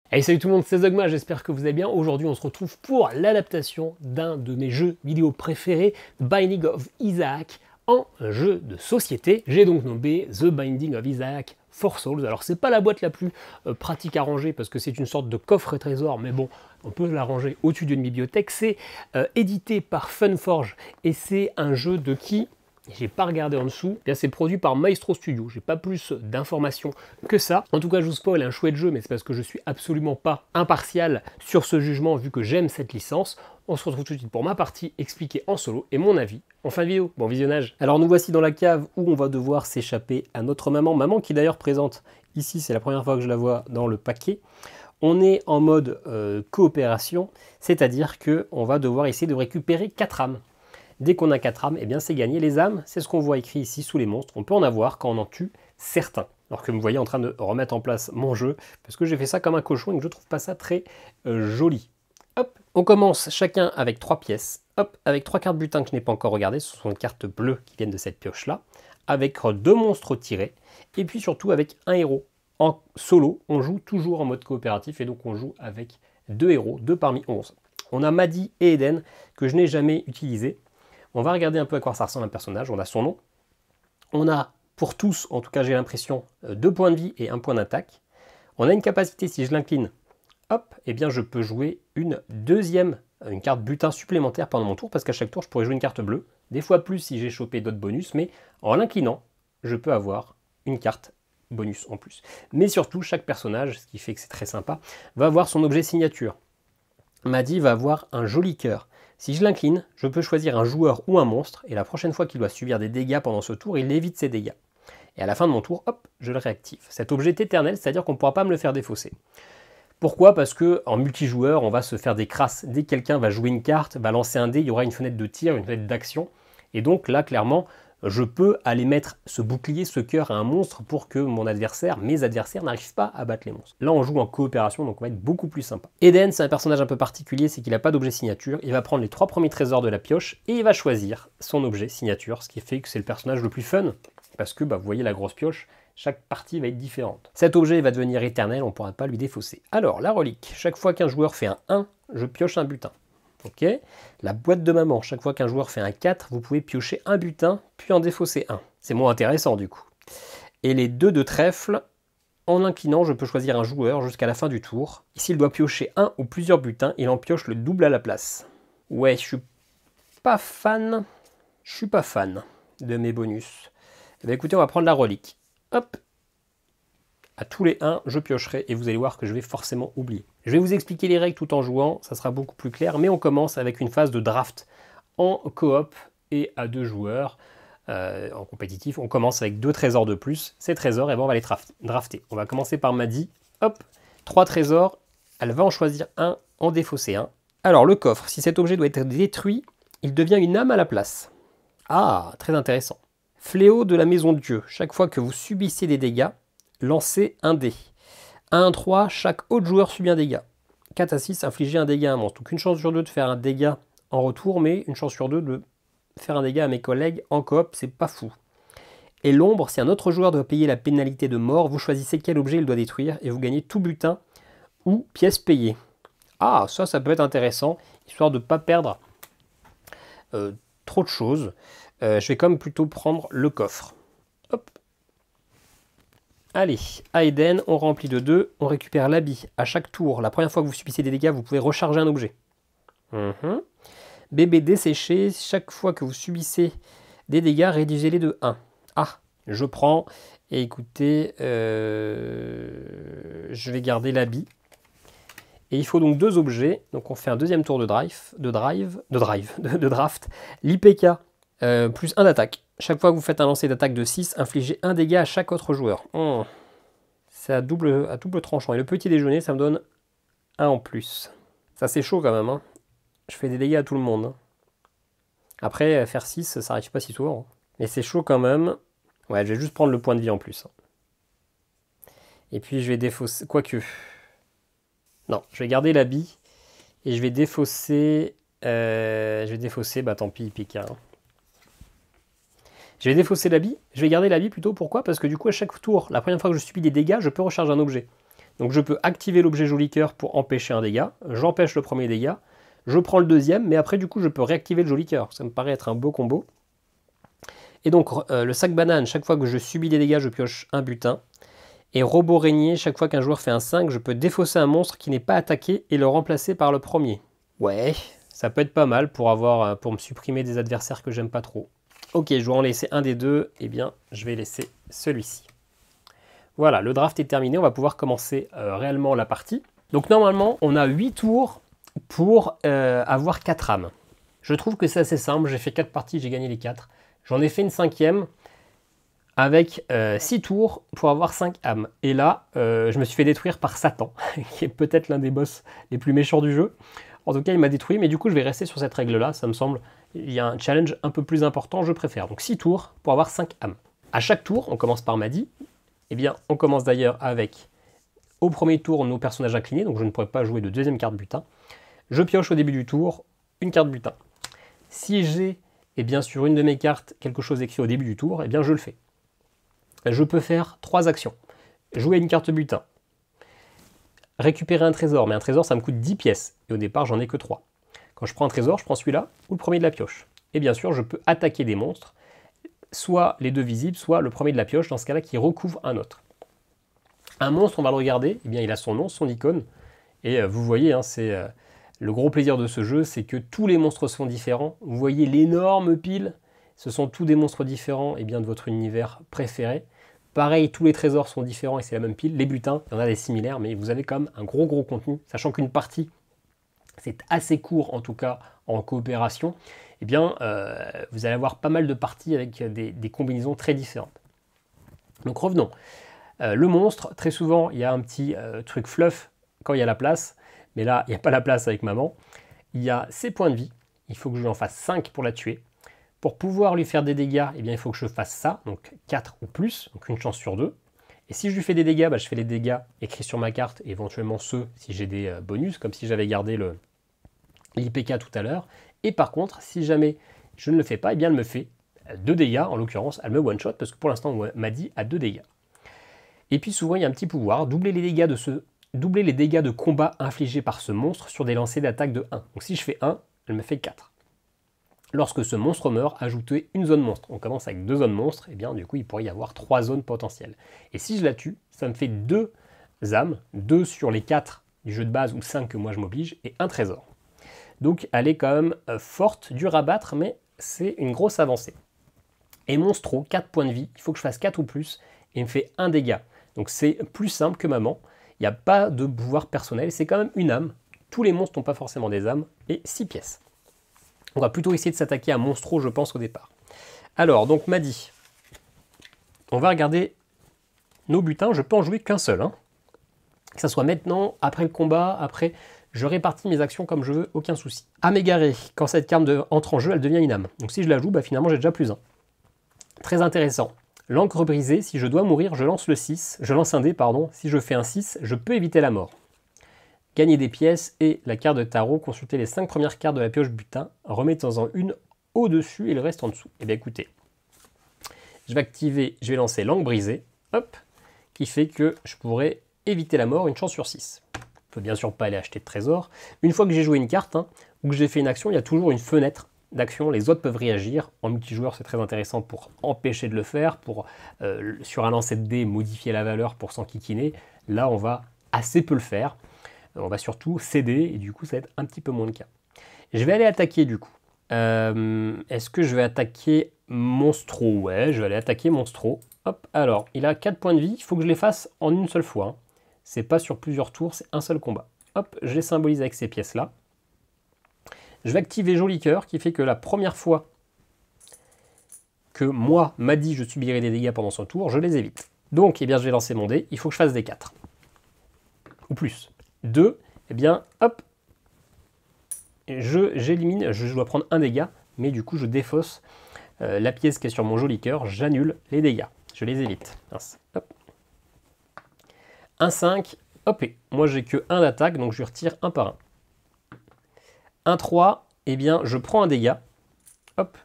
Hey, salut tout le monde, c'est Zogma, j'espère que vous allez bien. Aujourd'hui, on se retrouve pour l'adaptation d'un de mes jeux vidéo préférés, Binding of Isaac, en jeu de société. J'ai donc nommé The Binding of Isaac 4 Souls. Alors, c'est pas la boîte la plus pratique à ranger parce que c'est une sorte de coffre et trésor, mais bon, on peut la ranger au-dessus d'une bibliothèque. C'est édité par Funforge et c'est un jeu de qui? J'ai pas regardé en dessous, bien c'est produit par Maestro Studio, j'ai pas plus d'informations que ça. En tout cas, je vous spoil un chouette jeu, mais c'est parce que je suis absolument pas impartial sur ce jugement vu que j'aime cette licence. On se retrouve tout de suite pour ma partie expliquée en solo et mon avis en fin de vidéo. Bon visionnage. Alors nous voici dans la cave où on va devoir s'échapper à notre maman qui est d'ailleurs présente ici, c'est la première fois que je la vois dans le paquet. On est en mode coopération, c'est-à-dire qu'on va devoir essayer de récupérer 4 âmes. Dès qu'on a 4 âmes, eh bien c'est gagné. Les âmes, c'est ce qu'on voit écrit ici sous les monstres. On peut en avoir quand on en tue certains. Alors que vous me voyez en train de remettre en place mon jeu, parce que j'ai fait ça comme un cochon et que je trouve pas ça très joli. Hop, on commence chacun avec 3 pièces. Hop, avec 3 cartes butin que je n'ai pas encore regardées. Ce sont les cartes bleues qui viennent de cette pioche-là. Avec 2 monstres tirés. Et puis surtout avec un héros. En solo, on joue toujours en mode coopératif et donc on joue avec 2 héros, 2 parmi 11. On a Maddie et Eden que je n'ai jamais utilisés. On va regarder un peu à quoi ça ressemble un personnage, on a son nom. On a, pour tous, en tout cas j'ai l'impression, 2 points de vie et 1 point d'attaque. On a une capacité, si je l'incline, hop, eh bien je peux jouer une carte butin supplémentaire pendant mon tour, parce qu'à chaque tour je pourrais jouer une carte bleue, des fois plus si j'ai chopé d'autres bonus, mais en l'inclinant, je peux avoir une carte bonus en plus. Mais surtout, chaque personnage, ce qui fait que c'est très sympa, va avoir son objet signature. Maddie va avoir un joli cœur. Si je l'incline, je peux choisir un joueur ou un monstre, et la prochaine fois qu'il doit subir des dégâts pendant ce tour, il évite ses dégâts. Et à la fin de mon tour, hop, je le réactive. Cet objet est éternel, c'est-à-dire qu'on ne pourra pas me le faire défausser. Pourquoi? Parce que en multijoueur, on va se faire des crasses. Dès que quelqu'un va jouer une carte, va lancer un dé, il y aura une fenêtre de tir, une fenêtre d'action. Et donc là, clairement, je peux aller mettre ce bouclier, ce cœur à un monstre pour que mes adversaires n'arrivent pas à battre les monstres. Là, on joue en coopération, donc on va être beaucoup plus sympa. Eden, c'est un personnage un peu particulier, c'est qu'il n'a pas d'objet signature. Il va prendre les 3 premiers trésors de la pioche et il va choisir son objet signature, ce qui fait que c'est le personnage le plus fun, parce que vous voyez la grosse pioche, chaque partie va être différente. Cet objet va devenir éternel, on ne pourra pas lui défausser. Alors, la relique, chaque fois qu'un joueur fait un 1, je pioche un butin. Ok. La boîte de maman, chaque fois qu'un joueur fait un 4, vous pouvez piocher un butin, puis en défausser un. C'est moins intéressant du coup. Et les 2 de trèfle, en inclinant, je peux choisir un joueur jusqu'à la fin du tour. Et s'il doit piocher un ou plusieurs butins, il en pioche le double à la place. Ouais, je suis pas fan de mes bonus. Eh bien écoutez, on va prendre la relique. Hop. À tous les 1, je piocherai et vous allez voir que je vais forcément oublier. Je vais vous expliquer les règles tout en jouant, ça sera beaucoup plus clair, mais on commence avec une phase de draft en coop et à 2 joueurs. En compétitif, on commence avec 2 trésors de plus. Ces trésors, on va les drafter. On va commencer par Maddie. Hop, 3 trésors, elle va en choisir un, en défausser un. Alors le coffre, si cet objet doit être détruit, il devient une âme à la place. Ah, très intéressant. Fléau de la maison de Dieu. Chaque fois que vous subissez des dégâts, lancez un dé. 1 à 3, chaque autre joueur subit un dégât. 4 à 6, infliger un dégât à un monstre. Donc une chance sur 2 de faire un dégât en retour, mais une chance sur 2 de faire un dégât à mes collègues en coop, c'est pas fou. Et l'ombre, si un autre joueur doit payer la pénalité de mort, vous choisissez quel objet il doit détruire et vous gagnez tout butin ou pièce payée. Ah, ça peut être intéressant, histoire de ne pas perdre trop de choses. Je vais quand même plutôt prendre le coffre. Hop. Allez, à Eden, on remplit de 2, on récupère l'habit. À chaque tour, la première fois que vous subissez des dégâts, vous pouvez recharger un objet. Bébé desséché, chaque fois que vous subissez des dégâts, réduisez-les de 1. Ah, je prends, et écoutez, je vais garder l'habit. Et il faut donc 2 objets, donc on fait un deuxième tour de draft. L'IPK, plus 1 d'attaque. Chaque fois que vous faites un lancer d'attaque de 6, infligez 1 dégât à chaque autre joueur. C'est à double tranchant. Et le petit déjeuner, ça me donne 1 en plus. Ça c'est chaud quand même. Hein. Je fais des dégâts à tout le monde. Après, faire 6, ça n'arrive pas si souvent. Mais c'est chaud quand même. Ouais, je vais juste prendre le point de vie en plus. Et puis je vais défausser... Quoique... Non, je vais garder l'habit. Et je vais défausser... tant pis, IPK. Hein. Je vais défausser l'habit. Je vais garder l'habit plutôt. Pourquoi? Parce que du coup, à chaque tour, la première fois que je subis des dégâts, je peux recharger un objet. Donc je peux activer l'objet joli cœur pour empêcher un dégât. J'empêche le premier dégât. Je prends le deuxième, mais après du coup je peux réactiver le joli cœur. Ça me paraît être un beau combo. Et donc le sac banane, chaque fois que je subis des dégâts, je pioche un butin. Et robot régnier, chaque fois qu'un joueur fait un 5, je peux défausser un monstre qui n'est pas attaqué et le remplacer par le premier. Ouais, ça peut être pas mal pour me supprimer des adversaires que j'aime pas trop. Ok, je dois en laisser un des deux, eh bien je vais laisser celui-ci. Voilà, le draft est terminé, on va pouvoir commencer réellement la partie. Donc normalement, on a 8 tours pour avoir 4 âmes. Je trouve que c'est assez simple, j'ai fait 4 parties, j'ai gagné les 4. J'en ai fait une 5e avec 6 tours pour avoir 5 âmes. Et là, je me suis fait détruire par Satan, qui est peut-être l'un des boss les plus méchants du jeu. En tout cas, il m'a détruit, mais du coup, je vais rester sur cette règle-là, ça me semble. Il y a un challenge un peu plus important, je préfère. Donc 6 tours pour avoir 5 âmes. À chaque tour, on commence par Madi. Eh bien, on commence d'ailleurs avec, au premier tour, nos personnages inclinés, donc je ne pourrais pas jouer de deuxième carte butin. Je pioche au début du tour une carte butin. Si j'ai, eh bien, sur une de mes cartes, quelque chose écrit au début du tour, eh bien, je le fais. Je peux faire 3 actions. Jouer une carte butin. Récupérer un trésor, mais un trésor, ça me coûte 10 pièces. Et au départ, j'en ai que 3. Quand je prends un trésor, je prends celui-là ou le premier de la pioche. Et bien sûr, je peux attaquer des monstres, soit les deux visibles, soit le premier de la pioche, dans ce cas-là, qui recouvre un autre. Un monstre, on va le regarder, eh bien, il a son nom, son icône. Et vous voyez, hein, c'est le gros plaisir de ce jeu, c'est que tous les monstres sont différents. Vous voyez l'énorme pile, ce sont tous des monstres différents et bien, de votre univers préféré. Pareil, tous les trésors sont différents et c'est la même pile. Les butins, il y en a des similaires, mais vous avez quand même un gros contenu, sachant qu'une partie, c'est assez court en tout cas en coopération. Eh bien, vous allez avoir pas mal de parties avec des combinaisons très différentes. Donc revenons. Le monstre, très souvent, il y a un petit truc fluff quand il y a la place, mais là, il n'y a pas la place avec maman. Il y a ses points de vie, il faut que je lui en fasse 5 pour la tuer. Pour pouvoir lui faire des dégâts, eh bien, il faut que je fasse ça, donc 4 ou plus, donc une chance sur 2. Et si je lui fais des dégâts, je fais les dégâts écrits sur ma carte, et éventuellement ceux si j'ai des bonus, comme si j'avais gardé l'IPK tout à l'heure. Et par contre, si jamais je ne le fais pas, eh bien, elle me fait 2 dégâts, en l'occurrence, elle me one-shot, parce que pour l'instant, on m'a dit à 2 dégâts. Et puis souvent, il y a un petit pouvoir, doubler les dégâts de combat infligés par ce monstre sur des lancers d'attaque de 1. Donc si je fais 1, elle me fait 4. Lorsque ce monstre meurt, ajoutez une zone monstre. On commence avec 2 zones monstres, et bien du coup il pourrait y avoir 3 zones potentielles. Et si je la tue, ça me fait 2 âmes, 2 sur les 4 du jeu de base ou 5 que moi je m'oblige, et un trésor. Donc elle est quand même forte, dure à battre, mais c'est une grosse avancée. Et monstro, 4 points de vie, il faut que je fasse 4 ou plus, et il me fait 1 dégât. Donc c'est plus simple que maman, il n'y a pas de pouvoir personnel, c'est quand même une âme. Tous les monstres n'ont pas forcément des âmes, et 6 pièces. On va plutôt essayer de s'attaquer à Monstro, je pense, au départ. Alors, donc, Madi. On va regarder nos butins. Je peux en jouer qu'un seul. Hein. Que ça soit maintenant, après le combat, après... Je répartis mes actions comme je veux, aucun souci. À m'égarer, quand cette carte entre en jeu, elle devient une âme. Donc si je la joue, finalement, j'ai déjà plus 1. Très intéressant. L'encre brisée, si je dois mourir, je lance le 6. Je lance un dé, pardon. Si je fais un 6, je peux éviter la mort. Gagner des pièces et la carte de tarot, consulter les 5 premières cartes de la pioche butin, remettez-en une au-dessus et le reste en dessous. Eh bien écoutez, je vais lancer langue brisée, hop, qui fait que je pourrais éviter la mort, une chance sur 6. Je ne peux bien sûr pas aller acheter de trésor. Une fois que j'ai joué une carte, ou que j'ai fait une action, il y a toujours une fenêtre d'action, les autres peuvent réagir. En multijoueur, c'est très intéressant pour empêcher de le faire, pour sur un lancer de dés, modifier la valeur pour s'enquiquiner. Là, on va assez peu le faire. On va surtout céder, et du coup, ça va être un petit peu moins le cas. Je vais aller attaquer, du coup. Est-ce que je vais attaquer Monstro? Ouais, je vais aller attaquer Monstro. Hop, alors, il a 4 points de vie, il faut que je les fasse en une seule fois. Hein. C'est pas sur plusieurs tours, c'est un seul combat. Hop, je les symbolise avec ces pièces-là. Je vais activer Joli Cœur, qui fait que la première fois que moi, Madi, je subirai des dégâts pendant son tour, je les évite. Donc, eh bien, je vais lancer mon dé, il faut que je fasse des 4. Ou plus. 2, eh bien, hop, j'élimine, je dois prendre un dégât, mais du coup, je défausse la pièce qui est sur mon Joli Cœur, j'annule les dégâts, je les évite. Mince, hop. 1, 5, hop, et moi, j'ai que 1 d'attaque, donc je retire un par un. 1, 3, eh bien, je prends un dégât, hop.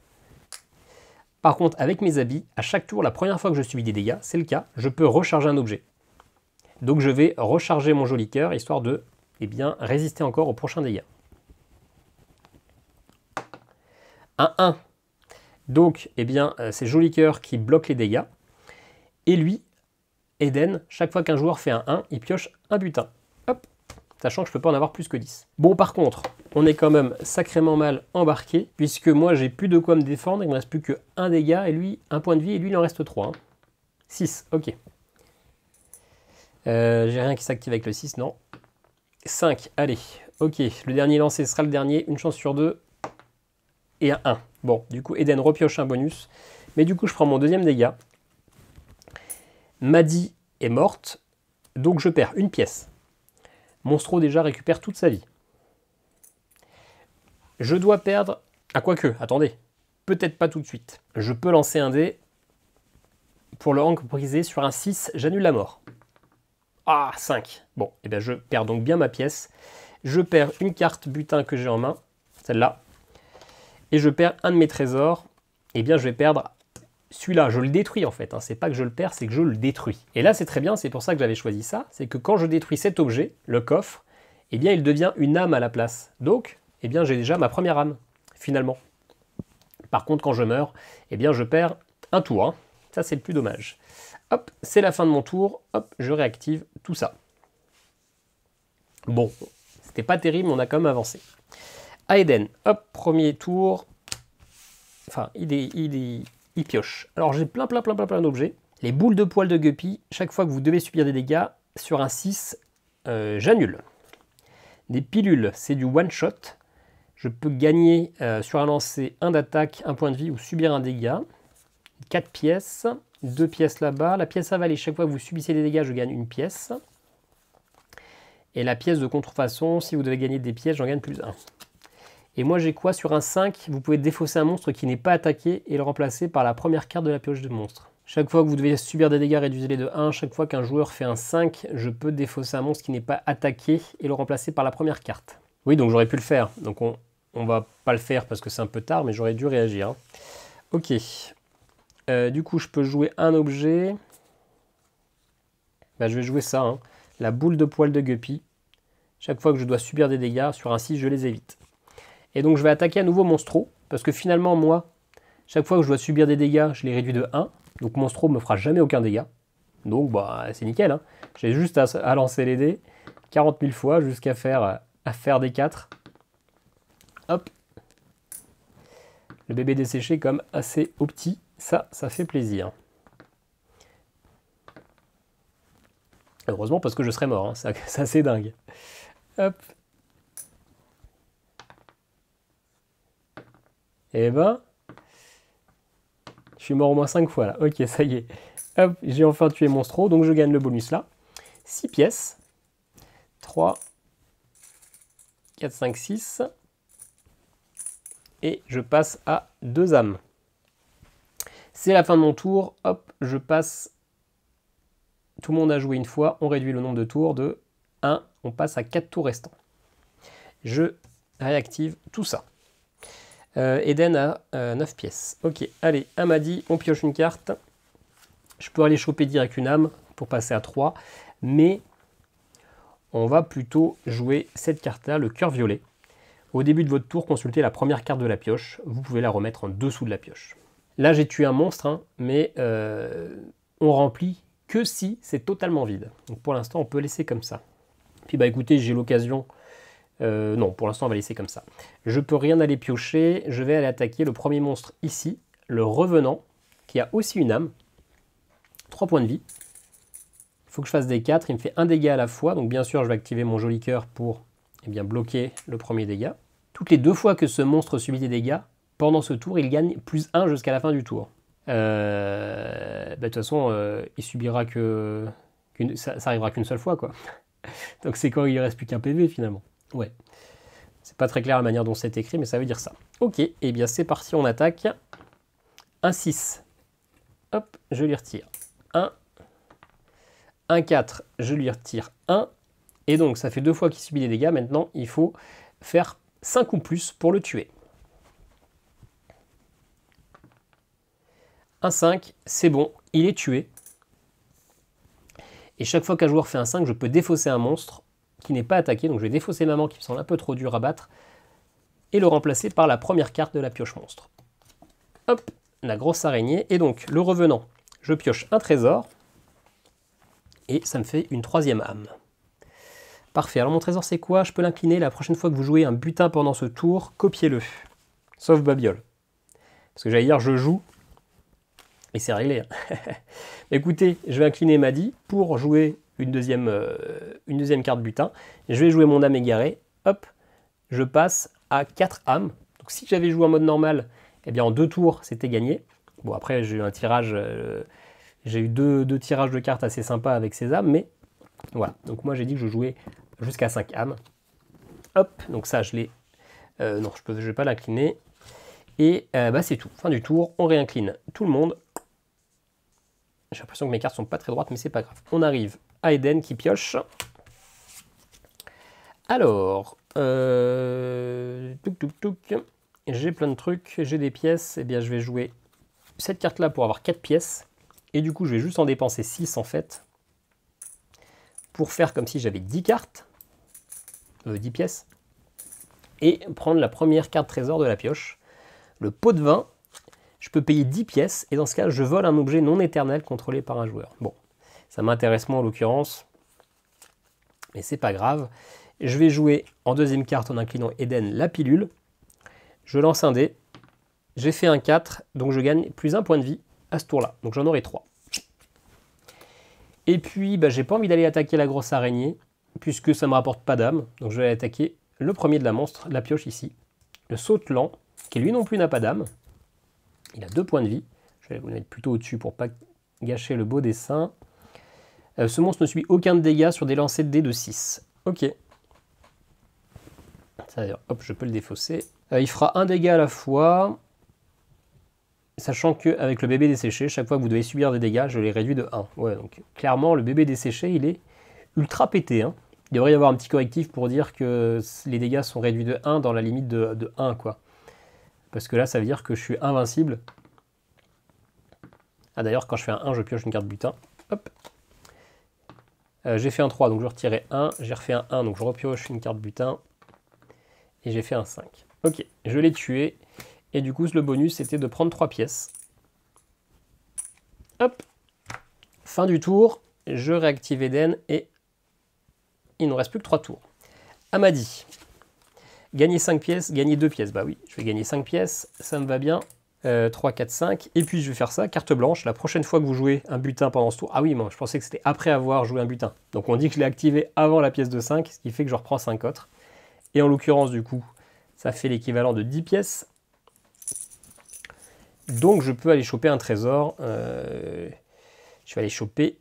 Par contre, avec mes habits, à chaque tour, la première fois que je subis des dégâts, c'est le cas, je peux recharger un objet. Donc je vais recharger mon joli cœur, histoire de résister encore au prochain dégât. Un 1. Donc, c'est joli cœur qui bloque les dégâts. Et lui, Eden, chaque fois qu'un joueur fait un 1, il pioche un butin. Hop, sachant que je ne peux pas en avoir plus que 10. Bon, par contre, on est quand même sacrément mal embarqué, puisque moi, j'ai plus de quoi me défendre. Il ne me reste plus que 1 dégât, et lui, 1 point de vie, et lui, il en reste 3. 6, ok. J'ai rien qui s'active avec le 6, non. 5, allez, ok. Le dernier lancé sera le dernier, une chance sur 2. Et un 1. Bon, du coup, Eden repioche un bonus. Mais du coup, je prends mon deuxième dégât. Maddie est morte, donc je perds une pièce. Monstro déjà récupère toute sa vie. Je dois perdre... Ah, quoique, attendez. Peut-être pas tout de suite. Je peux lancer un dé. Pour le rank brisé, sur un 6, j'annule la mort. Ah, 5. Bon, et bien je perds donc bien ma pièce. Je perds une carte butin que j'ai en main, celle-là. Et je perds un de mes trésors. Eh bien, je vais perdre celui-là. Je le détruis en fait. C'est pas que je le perds, c'est que je le détruis. Et là, c'est très bien. C'est pour ça que j'avais choisi ça. C'est que quand je détruis cet objet, le coffre, eh bien, il devient une âme à la place. Donc, eh bien, j'ai déjà ma première âme, finalement. Par contre, quand je meurs, eh bien, je perds un tour. Ça, c'est le plus dommage. Hop, c'est la fin de mon tour. Hop, je réactive tout ça. Bon, c'était pas terrible, mais on a quand même avancé. Eden, hop, premier tour. Enfin, il pioche. Alors, j'ai plein d'objets. Les boules de poils de guppy, chaque fois que vous devez subir des dégâts, sur un 6, j'annule. Des pilules, c'est du one-shot. Je peux gagner sur un lancer 1 d'attaque, 1 point de vie ou subir un dégât. 4 pièces, 2 pièces là-bas. La pièce avalée, chaque fois que vous subissez des dégâts, je gagne une pièce. Et la pièce de contrefaçon, si vous devez gagner des pièces, j'en gagne plus 1. Et moi j'ai quoi sur un 5? Vous pouvez défausser un monstre qui n'est pas attaqué et le remplacer par la première carte de la pioche de monstre. Chaque fois que vous devez subir des dégâts, réduisez-les de 1. Chaque fois qu'un joueur fait un 5, je peux défausser un monstre qui n'est pas attaqué et le remplacer par la première carte. Oui, donc j'aurais pu le faire. Donc on va pas le faire parce que c'est un peu tard, mais j'aurais dû réagir. Ok. Du coup, je peux jouer un objet. Je vais jouer ça. La boule de poil de guppy. Chaque fois que je dois subir des dégâts, sur un 6, je les évite. Et donc je vais attaquer à nouveau Monstro, parce que finalement, moi, chaque fois que je dois subir des dégâts, je les réduis de 1. Donc Monstro ne me fera jamais aucun dégât. Donc c'est nickel. J'ai juste à lancer les dés 40 000 fois jusqu'à faire des 4. Hop. Le bébé desséché comme assez au petit. Ça fait plaisir. Heureusement parce que je serais mort. C'est assez dingue. Hop. Et je suis mort au moins 5 fois là. Ok, ça y est. Hop, j'ai enfin tué Monstro, donc je gagne le bonus là. 6 pièces. 3, 4, 5, 6. Et je passe à 2 âmes. C'est la fin de mon tour. Hop, je passe. Tout le monde a joué une fois. On réduit le nombre de tours de 1. On passe à 4 tours restants. Je réactive tout ça. Eden a 9 pièces. Ok, allez, Amadi, on pioche une carte. Je peux aller choper direct une âme pour passer à 3. Mais on va plutôt jouer cette carte-là, le cœur violet. Au début de votre tour, consultez la première carte de la pioche. Vous pouvez la remettre en dessous de la pioche. Là, j'ai tué un monstre, mais on remplit que si c'est totalement vide. Donc pour l'instant, on peut laisser comme ça. Puis écoutez, j'ai l'occasion... non, pour l'instant, on va laisser comme ça. Je peux rien aller piocher. Je vais aller attaquer le premier monstre ici, le revenant, qui a aussi une âme. 3 points de vie. Il faut que je fasse des 4. Il me fait un dégât à la fois. Donc bien sûr, je vais activer mon joli cœur pour bloquer le premier dégât. Toutes les 2 fois que ce monstre subit des dégâts, pendant ce tour, il gagne plus 1 jusqu'à la fin du tour. De toute façon, il subira ça arrivera qu'une seule fois, quoi. Donc c'est quand il ne reste plus qu'un PV, finalement. Ouais. C'est pas très clair la manière dont c'est écrit, mais ça veut dire ça. Ok, et bien c'est parti, on attaque. Un 6. Hop, je lui retire 1. Un 4, je lui retire 1. Et donc, ça fait 2 fois qu'il subit des dégâts. Maintenant, il faut faire 5 ou plus pour le tuer. Un 5, c'est bon, il est tué. Et chaque fois qu'un joueur fait un 5, je peux défausser un monstre qui n'est pas attaqué. Donc je vais défausser maman qui me semble un peu trop dur à battre. Et le remplacer par la première carte de la pioche monstre. Hop, la grosse araignée. Et donc, le revenant, je pioche un trésor. Et ça me fait une 3e âme. Parfait. Alors mon trésor, c'est quoi? Je peux l'incliner. La prochaine fois que vous jouez un butin pendant ce tour, copiez-le. Sauf Babiole. Parce que j'allais dire, je joue. Et c'est réglé. Hein. Écoutez, je vais incliner Madi pour jouer une deuxième carte butin. Je vais jouer mon âme égarée. Hop, je passe à 4 âmes. Donc si j'avais joué en mode normal, eh bien en 2 tours, c'était gagné. Bon, après, j'ai eu un tirage, j'ai eu deux tirages de cartes assez sympas avec ces âmes, mais voilà. Donc moi, j'ai dit que je jouais jusqu'à 5 âmes. Hop, donc ça, je l'ai... non, je vais pas l'incliner. Et bah, c'est tout. Fin du tour, on réincline tout le monde. J'ai l'impression que mes cartes sont pas très droites, mais c'est pas grave. On arrive à Eden qui pioche. Alors, j'ai plein de trucs, j'ai des pièces. Eh bien, je vais jouer cette carte-là pour avoir 4 pièces. Et du coup, je vais juste en dépenser 6 en fait. Pour faire comme si j'avais 10 cartes. 10 pièces. Et prendre la première carte trésor de la pioche. Le pot de vin. Je peux payer 10 pièces. Et dans ce cas, je vole un objet non éternel contrôlé par un joueur. Bon, ça m'intéresse moins en l'occurrence. Mais c'est pas grave. Je vais jouer en deuxième carte en inclinant Eden la pilule. Je lance un dé. J'ai fait un 4, donc je gagne plus 1 point de vie à ce tour-là. Donc j'en aurai 3. Et puis, bah, j'ai pas envie d'aller attaquer la grosse araignée, puisque ça ne me rapporte pas d'âme. Donc je vais aller attaquer le premier de la monstre, la pioche ici. Le saute-lent, qui lui non plus n'a pas d'âme. Il a 2 points de vie. Je vais vous le mettre plutôt au-dessus pour pas gâcher le beau dessin. Ce monstre ne subit aucun dégât sur des lancers de dés de 6. Ok. Ça, hop, je peux le défausser. Il fera un dégât à la fois, sachant qu'avec le bébé desséché, chaque fois que vous devez subir des dégâts, je les réduis de 1. Ouais, donc clairement, le bébé desséché, il est ultra pété. Hein. Il devrait y avoir un petit correctif pour dire que les dégâts sont réduits de 1 dans la limite de 1, quoi. Parce que là, ça veut dire que je suis invincible. Ah, d'ailleurs, quand je fais un 1, je pioche une carte butin. Hop. J'ai fait un 3, donc je retirais 1. J'ai refait un 1, donc je repioche une carte butin. Et j'ai fait un 5. Ok, je l'ai tué. Et du coup, le bonus, c'était de prendre 3 pièces. Hop. Fin du tour. Je réactive Eden et il ne nous reste plus que 3 tours. Amadi. Gagner 5 pièces, gagner 2 pièces. Bah oui, je vais gagner 5 pièces, ça me va bien. 3, 4, 5. Et puis je vais faire ça, carte blanche. La prochaine fois que vous jouez un butin pendant ce tour... Ah oui, moi je pensais que c'était après avoir joué un butin. Donc on dit que je l'ai activé avant la pièce de 5, ce qui fait que je reprends 5 autres. Et en l'occurrence, du coup, ça fait l'équivalent de 10 pièces. Donc je peux aller choper un trésor. Je vais aller choper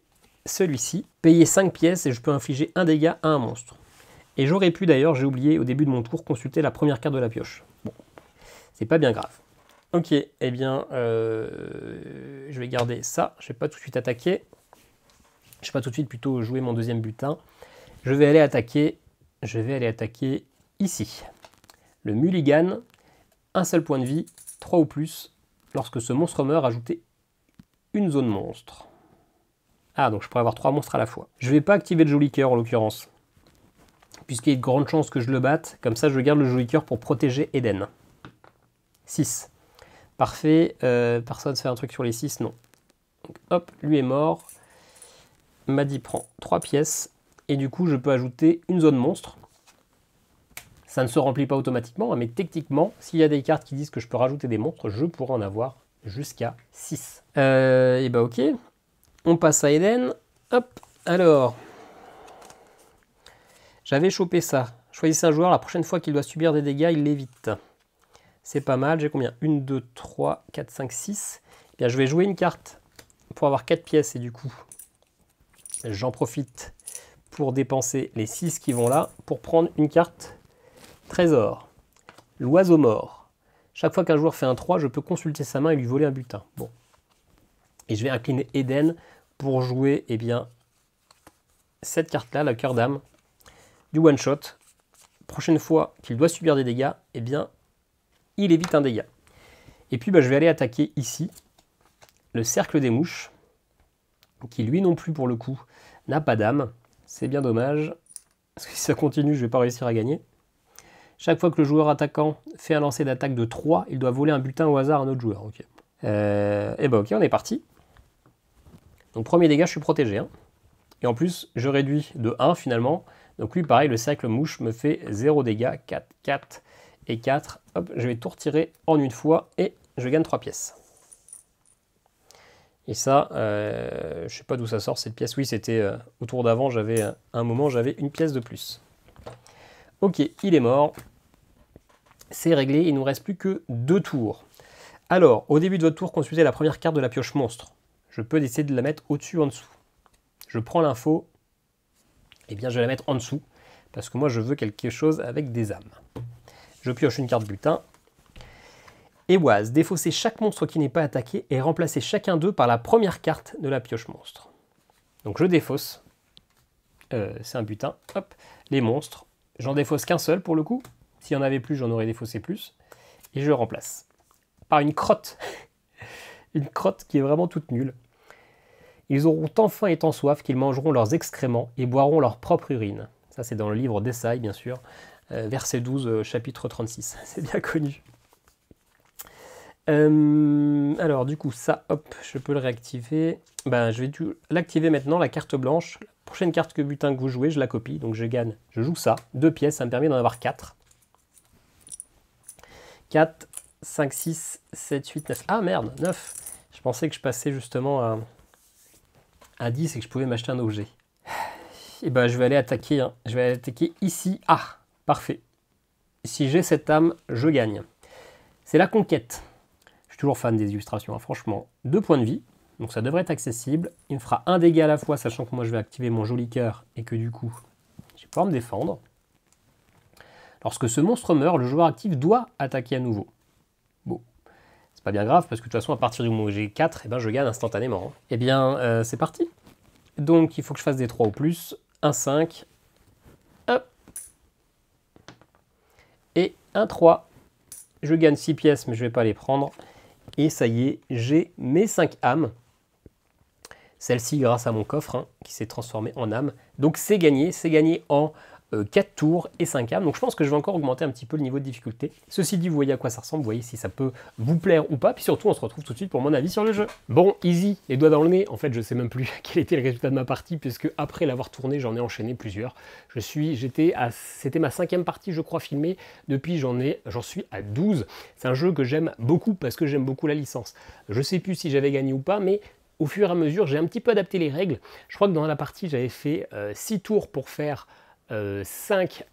celui-ci. Payer 5 pièces et je peux infliger un dégât à un monstre. Et j'aurais pu d'ailleurs, j'ai oublié au début de mon tour, consulter la première carte de la pioche. Bon, c'est pas bien grave. Ok, eh bien, je vais garder ça. Je ne vais pas tout de suite attaquer. Je vais pas tout de suite plutôt jouer mon deuxième butin. Je vais aller attaquer ici. Le mulligan, un seul point de vie, 3 ou plus. Lorsque ce monstre meurt, ajoutez une zone monstre. Ah, donc je pourrais avoir 3 monstres à la fois. Je ne vais pas activer le joli cœur en l'occurrence, puisqu'il y a de grandes chances que je le batte. Comme ça, je garde le joli cœur pour protéger Eden. 6. Parfait. Personne ne fait un truc sur les 6, non. Donc, hop, lui est mort. Madi prend 3 pièces. Et du coup, je peux ajouter une zone monstre. Ça ne se remplit pas automatiquement, mais techniquement, s'il y a des cartes qui disent que je peux rajouter des monstres, je pourrais en avoir jusqu'à 6. Et bah ok. On passe à Eden. Hop. Alors, j'avais chopé ça. Choisissez un joueur, la prochaine fois qu'il doit subir des dégâts, il l'évite. C'est pas mal. J'ai combien? 1, 2, 3, 4, 5, 6. Eh bien, je vais jouer une carte pour avoir 4 pièces et du coup, j'en profite pour dépenser les 6 qui vont là pour prendre une carte trésor. L'oiseau mort. Chaque fois qu'un joueur fait un 3, je peux consulter sa main et lui voler un butin. Bon. Et je vais incliner Eden pour jouer eh bien, cette carte-là, la cœur d'âme, du one-shot. Prochaine fois qu'il doit subir des dégâts, eh bien, il évite un dégât. Et puis, bah, je vais aller attaquer ici le cercle des mouches, qui lui non plus, pour le coup, n'a pas d'âme. C'est bien dommage. Parce que si ça continue, je ne vais pas réussir à gagner. Chaque fois que le joueur attaquant fait un lancer d'attaque de 3, il doit voler un butin au hasard à un autre joueur. Ok. Et ben ok, on est parti. Donc premier dégât, je suis protégé. Hein. Et en plus, je réduis de 1 finalement. Donc lui, pareil, le cercle mouche me fait 0 dégâts. 4, 4 et 4. Hop, je vais tout retirer en une fois et je gagne 3 pièces. Et ça, je sais pas d'où ça sort cette pièce. Oui, c'était au tour d'avant, j'avais un moment, j'avais une pièce de plus. Ok, il est mort. C'est réglé, il ne nous reste plus que 2 tours. Alors, au début de votre tour, consultez la première carte de la pioche monstre. Je peux décider de la mettre au-dessus ou en dessous. Je prends l'info, et bien je vais la mettre en dessous, parce que moi je veux quelque chose avec des âmes. Je pioche une carte butin. Et Oise, défausser chaque monstre qui n'est pas attaqué et remplacer chacun d'eux par la première carte de la pioche monstre. Donc je défausse, c'est un butin, hop, les monstres. J'en défausse qu'un seul pour le coup. S'il y en avait plus, j'en aurais défaussé plus. Et je remplace par une crotte. Une crotte qui est vraiment toute nulle. Ils auront tant faim et tant soif qu'ils mangeront leurs excréments et boiront leur propre urine. Ça, c'est dans le livre d'Esaïe, bien sûr. Verset 12, chapitre 36. C'est bien connu. Alors, du coup, ça, hop, je peux le réactiver. Ben, je vais l'activer maintenant, la carte blanche. La prochaine carte que butin que vous jouez, je la copie. Donc, je gagne. Je joue ça. 2 pièces, ça me permet d'en avoir 4. 4, 5, 6, 7, 8, 9. Ah, merde, 9. Je pensais que je passais justement à 10 et que je pouvais m'acheter un objet. Et ben je vais aller attaquer. Hein. Je vais aller attaquer ici. Ah, parfait. Si j'ai cette âme, je gagne. C'est la conquête. Je suis toujours fan des illustrations, hein, franchement. 2 points de vie, donc ça devrait être accessible. Il me fera 1 dégât à la fois, sachant que moi je vais activer mon joli cœur et que du coup, je vais pouvoir me défendre. Lorsque ce monstre meurt, le joueur actif doit attaquer à nouveau. Bon. C'est pas bien grave, parce que de toute façon, à partir du moment où j'ai 4, eh ben, je gagne instantanément. Hein. Eh bien, c'est parti. Donc, il faut que je fasse des 3 ou plus. Un 5. Hop. Et un 3. Je gagne 6 pièces, mais je ne vais pas les prendre. Et ça y est, j'ai mes 5 âmes. Celle-ci, grâce à mon coffre, hein, qui s'est transformé en âme. Donc, c'est gagné en 4 tours et 5 âmes. Donc je pense que je vais encore augmenter un petit peu le niveau de difficulté. Ceci dit, vous voyez à quoi ça ressemble, vous voyez si ça peut vous plaire ou pas. Puis surtout, on se retrouve tout de suite pour mon avis sur le jeu. Bon, easy, les doigts dans le nez. En fait, je sais même plus quel était le résultat de ma partie, puisque après l'avoir tourné, j'en ai enchaîné plusieurs. C'était ma 5e partie, je crois, filmée. Depuis, j'en suis à 12. C'est un jeu que j'aime beaucoup, parce que j'aime beaucoup la licence. Je sais plus si j'avais gagné ou pas, mais au fur et à mesure, j'ai un petit peu adapté les règles. Je crois que dans la partie, j'avais fait 6 tours pour faire 5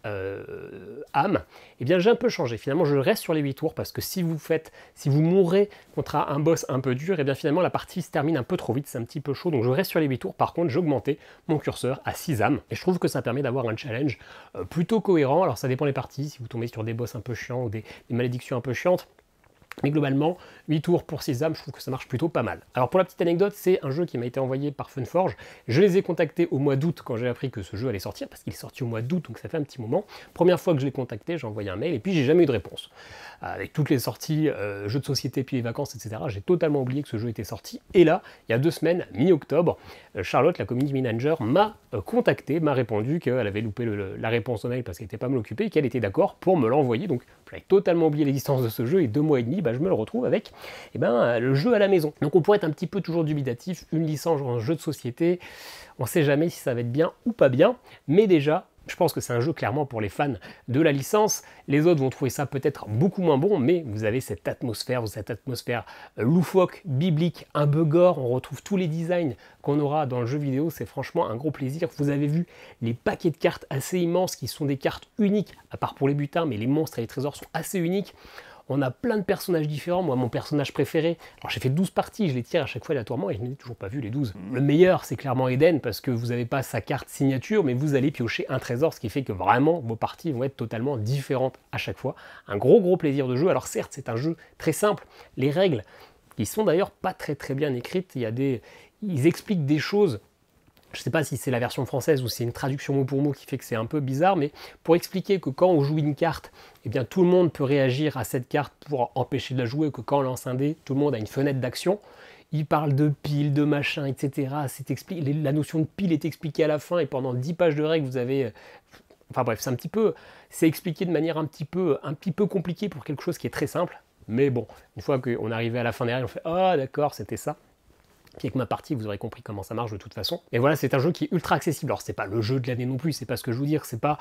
âmes, et bien j'ai un peu changé. Finalement, je reste sur les 8 tours parce que si vous mourrez contre un boss un peu dur, et bien finalement la partie se termine un peu trop vite, c'est un petit peu chaud. Donc je reste sur les 8 tours. Par contre, j'ai augmenté mon curseur à 6 âmes et je trouve que ça permet d'avoir un challenge plutôt cohérent. Alors ça dépend des parties, si vous tombez sur des boss un peu chiants ou des malédictions un peu chiantes. Mais globalement, 8 tours pour 6 âmes, je trouve que ça marche plutôt pas mal. Alors pour la petite anecdote, c'est un jeu qui m'a été envoyé par Funforge. Je les ai contactés au mois d'août quand j'ai appris que ce jeu allait sortir, parce qu'il est sorti au mois d'août, donc ça fait un petit moment. Première fois que je l'ai contacté, j'ai envoyé un mail, et puis j'ai jamais eu de réponse. Avec toutes les sorties, jeux de société, puis les vacances, etc., j'ai totalement oublié que ce jeu était sorti. Et là, il y a 2 semaines, mi-octobre, Charlotte, la community manager, m'a contacté, m'a répondu qu'elle avait loupé la réponse au mail parce qu'elle n'était pas mal occupée, et qu'elle était d'accord pour me l'envoyer. Donc j'avais totalement oublié l'existence de ce jeu, et 2 mois et demi, je me le retrouve avec le jeu à la maison. Donc on pourrait être un petit peu toujours dubitatif, une licence en jeu de société, on ne sait jamais si ça va être bien ou pas bien, mais déjà, je pense que c'est un jeu clairement pour les fans de la licence. Les autres vont trouver ça peut-être beaucoup moins bon, mais vous avez cette atmosphère loufoque, biblique, un peu gore. On retrouve tous les designs qu'on aura dans le jeu vidéo. C'est franchement un gros plaisir. Vous avez vu les paquets de cartes assez immenses qui sont des cartes uniques, à part pour les butins, mais les monstres et les trésors sont assez uniques. On a plein de personnages différents. Moi, mon personnage préféré, alors j'ai fait 12 parties, je les tire à chaque fois aléatoirement et je n'ai toujours pas vu les 12. Le meilleur, c'est clairement Eden, parce que vous n'avez pas sa carte signature, mais vous allez piocher un trésor, ce qui fait que vraiment, vos parties vont être totalement différentes à chaque fois. Un gros plaisir de jeu. Alors certes, c'est un jeu très simple. Les règles, qui sont d'ailleurs pas très bien écrites, ils expliquent des choses. Je ne sais pas si c'est la version française ou c'est une traduction mot pour mot qui fait que c'est un peu bizarre, mais pour expliquer que quand on joue une carte, eh bien tout le monde peut réagir à cette carte pour empêcher de la jouer, que quand on lance un dé, tout le monde a une fenêtre d'action. il parle de piles, de machin, etc. La notion de pile est expliquée à la fin, et pendant 10 pages de règles, vous avez... Enfin bref, c'est expliqué de manière un petit peu compliquée pour quelque chose qui est très simple. Mais bon, une fois qu'on est arrivé à la fin des règles, on fait « Ah d'accord, c'était ça ». Puis avec ma partie, vous aurez compris comment ça marche de toute façon. Et voilà, c'est un jeu qui est ultra accessible. Alors c'est pas le jeu de l'année non plus, c'est pas ce que je veux dire, c'est pas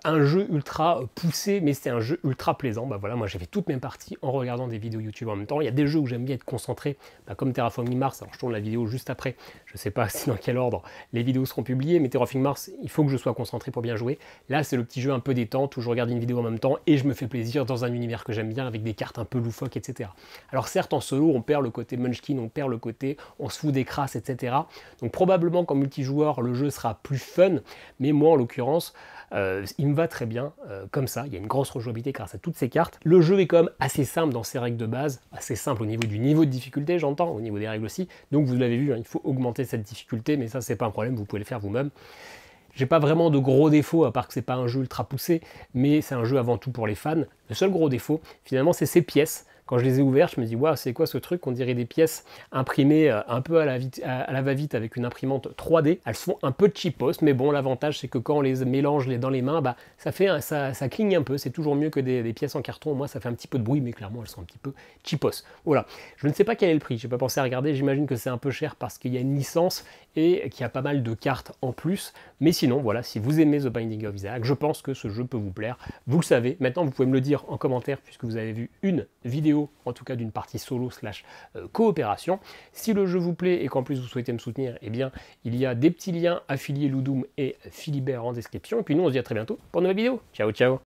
un jeu ultra poussé, mais c'est un jeu ultra plaisant. Bah voilà, moi j'ai fait toutes mes parties en regardant des vidéos YouTube en même temps. Il y a des jeux où j'aime bien être concentré, comme Terraforming Mars. Alors je tourne la vidéo juste après, je sais pas si dans quel ordre les vidéos seront publiées, mais Terraforming Mars, il faut que je sois concentré pour bien jouer. Là c'est le petit jeu un peu détente où je regarde une vidéo en même temps et je me fais plaisir dans un univers que j'aime bien avec des cartes un peu loufoques, etc. Alors certes en solo on perd le côté Munchkin, on perd le côté on se fout des crasses, etc. Donc probablement qu'en multijoueur, le jeu sera plus fun, mais moi en l'occurrence, il me va très bien comme ça. Il y a une grosse rejouabilité grâce à toutes ces cartes. Le jeu est quand même assez simple dans ses règles de base, assez simple au niveau du niveau de difficulté, j'entends, au niveau des règles aussi. Donc vous l'avez vu, hein, il faut augmenter cette difficulté, mais ça c'est pas un problème, vous pouvez le faire vous-même. J'ai pas vraiment de gros défauts, à part que c'est pas un jeu ultra poussé, mais c'est un jeu avant tout pour les fans. Le seul gros défaut, finalement, c'est ces pièces. Quand je les ai ouvertes, je me dis, waouh, c'est quoi ce truc? On dirait des pièces imprimées un peu à la va-vite avec une imprimante 3D. Elles se font un peu cheapos, mais bon, l'avantage, c'est que quand on les mélange dans les mains, bah, ça cligne un peu. C'est toujours mieux que des pièces en carton. Moi, ça fait un petit peu de bruit, mais clairement, elles sont un petit peu cheapos. Voilà. Je ne sais pas quel est le prix. J'ai pas pensé à regarder. J'imagine que c'est un peu cher parce qu'il y a une licence et qu'il y a pas mal de cartes en plus. Mais sinon, voilà, si vous aimez The Binding of Isaac, je pense que ce jeu peut vous plaire. Vous le savez. Maintenant, vous pouvez me le dire en commentaire puisque vous avez vu une vidéo, en tout cas d'une partie solo / coopération. Si le jeu vous plaît et qu'en plus vous souhaitez me soutenir, eh bien, il y a des petits liens affiliés Ludum et Philibert en description. Et puis nous, on se dit à très bientôt pour une nouvelle vidéo. Ciao, ciao!